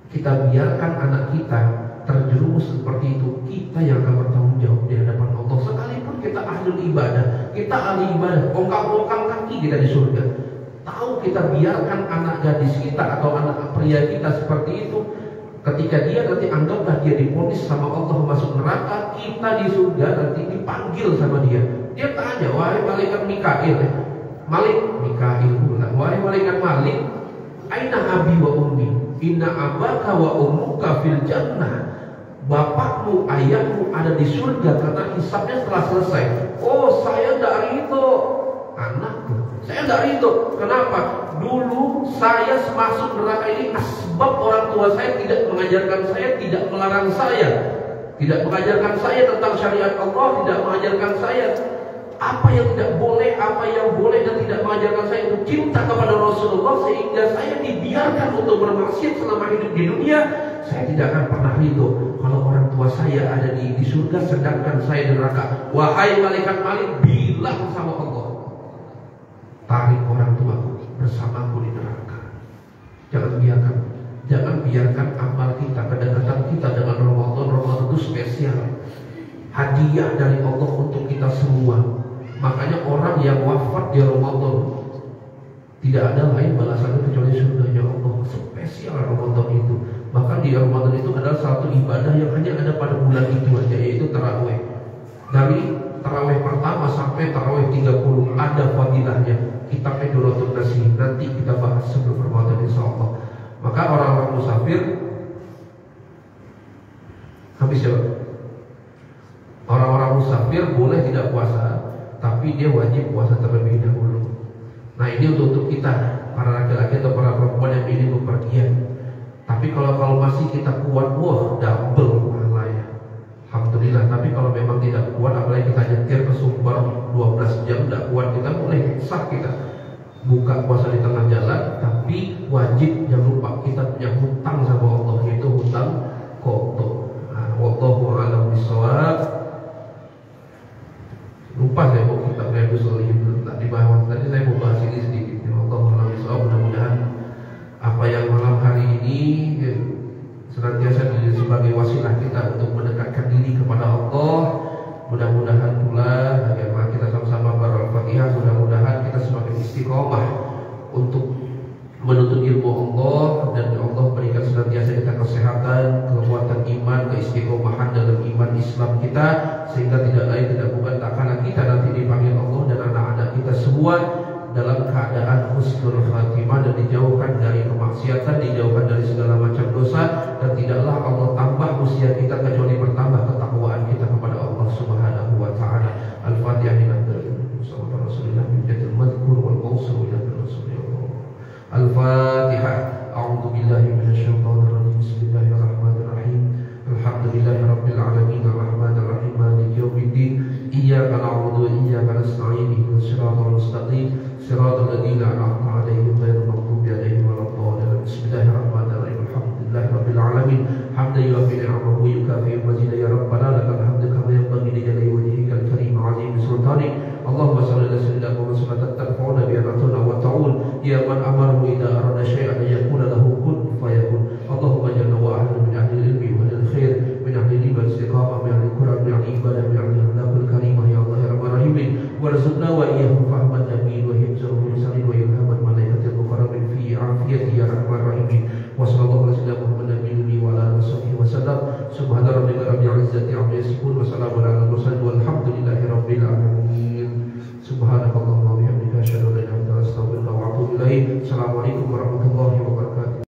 Speaker 1: kita biarkan anak kita terjerumus seperti itu, kita yang akan bertanggung jawab di hadapan Allah. Sekalipun kita ahli ibadah, kita ahli ibadah, ongkang-ongkang kaki kita di surga. Tahu kita biarkan anak gadis kita atau anak pria kita seperti itu, ketika dia nanti anggaplah dia divonis sama Allah masuk neraka, kita di surga nanti dipanggil sama dia. Dia tanya, wahai malaikat Mikail, wahai malaikat Malik, aina abi wa ummi? Inna abaka wa ummuka fil jannah. Bapakmu, ayahmu ada di surga karena hisabnya telah selesai. Oh, saya tidak ridho. Anakku, saya tidak ridho. Kenapa? Dulu saya masuk neraka ini sebab orang tua saya tidak mengajarkan saya, tidak melarang saya, tidak mengajarkan saya tentang syariat Allah, tidak mengajarkan saya apa yang tidak boleh, apa yang boleh dan tidak mengajarkan saya untuk cinta kepada Rasulullah, sehingga saya dibiarkan untuk bermaksiat selama hidup di dunia. Saya tidak akan pernah ridho kalau orang tua saya ada di surga sedangkan saya di neraka. Wahai malaikat Malik, bilang sama Allah, tarik orang tuaku bersamaku di neraka. Jangan biarkan amal kita, kedekatan kita dengan Ramadan itu spesial, hadiah dari Allah untuk kita kita semua. Makanya orang yang wafat di Ramadan tidak ada lain balasannya kecuali surganya Allah. Spesial Ramadan itu. Maka di Ramadan itu adalah satu ibadah yang hanya ada pada bulan itu aja, yaitu tarawih. Dari tarawih pertama sampai tarawih 30 ada fadilahnya. Kitab Idulatul Nasi nanti kita bahas sebelum Ramadan insyaallah. Maka orang-orang musafir habis ya. Orang-orang musafir boleh tidak puasa, tapi dia wajib puasa terlebih dahulu. Nah ini untuk kita para laki-laki atau para perempuan yang ingin bepergian. Tapi kalau masih kita kuat, wah double pahalanya. Alhamdulillah. Tapi kalau memang tidak kuat, apalagi kita nyetir ke Sumber 12 jam tidak kuat, kita boleh sah kita buka puasa di tengah jalan. Tapi wajib jangan lupa kita punya hutang sama Allah, yaitu hutang qadha. Wallahu a'lam bishawab. Lupa saya mau kitab Riyadhus Shalihin tak dibahas. Tadi saya mau bahas ini sedikit. Wallahu a'lam bishawab. Mudah-mudahan apa yang malam hari ini senantiasa jadi sebagai wasilah kita untuk mendekatkan diri kepada Allah. Mudah-mudahan pula bagaimana kita sama-sama Al-Fatihah. Mudah-mudahan kita semakin istiqomah untuk menuntut ilmu Allah, dan Allah berikan senantiasa kita kesehatan, kekuatan iman, keistiqomahan dalam iman Islam kita, sehingga tidak lain tidak bukan tak kalah kita nanti dipanggil Allah dan anak-anak kita semua dalam keadaan husnul khatimah dan dijauhkan dari kemaksiatan, dijauhkan dari segala macam dosa, dan tidaklah Allah tambah usia kita kecuali bertambah ketakwaan kita kepada Allah Subhanahu wa taala. Al-Fatihah. Al-Fatihah. A'udzu billahi minasyaitonir rajim. Bismillahirrahmanirrahim. Alhamdulillahirabbil alamin arrahmanir rahim maliki yaumiddin. Iyyaka na'budu wa iyyaka nasta'in. Ihdinas siratal mustaqim. Siratal ladzina an'amta 'alaihim ghairil maghdubi 'alaihim waladdallin. Bismillahirrahmanirrahim. Alhamdulillahirabbil alamin. Hamdan yuwaffi ni'amahu wa yukafi mazidah. Ya rabbana lakal hamdu kama yanbaghi li jalali wajhikal karim 'azim sultanik. Allahumma shalli ala sayyidina Muhammad salatan tarfa'una biha ratuna wa ta'ul. Ya man amarahu idza arada syai'an yakuna lahu kun fayakun. Allahumma jalla wa ala min ahli ilmi wa al khair, min ahli iman istiqamah, min ahli Quran, min ahli ibadah, min ahli akhlaqul karimah. Ya Allah ya rabbal alamin, warzuqna wa iyyahum fahman nabiyyin wa hifzal mursalin wa ilhaman malaikatil muqarrabin fi afiyati ya rabbal alamin. Wa sallallahu ala sayyidina Muhammad nabiyyi wa ala alihi wa sallam. Subhana rabbika rabbil izzati amma yasifun wa salamun ala al mursalin walhamdulillahi rabbil alamin.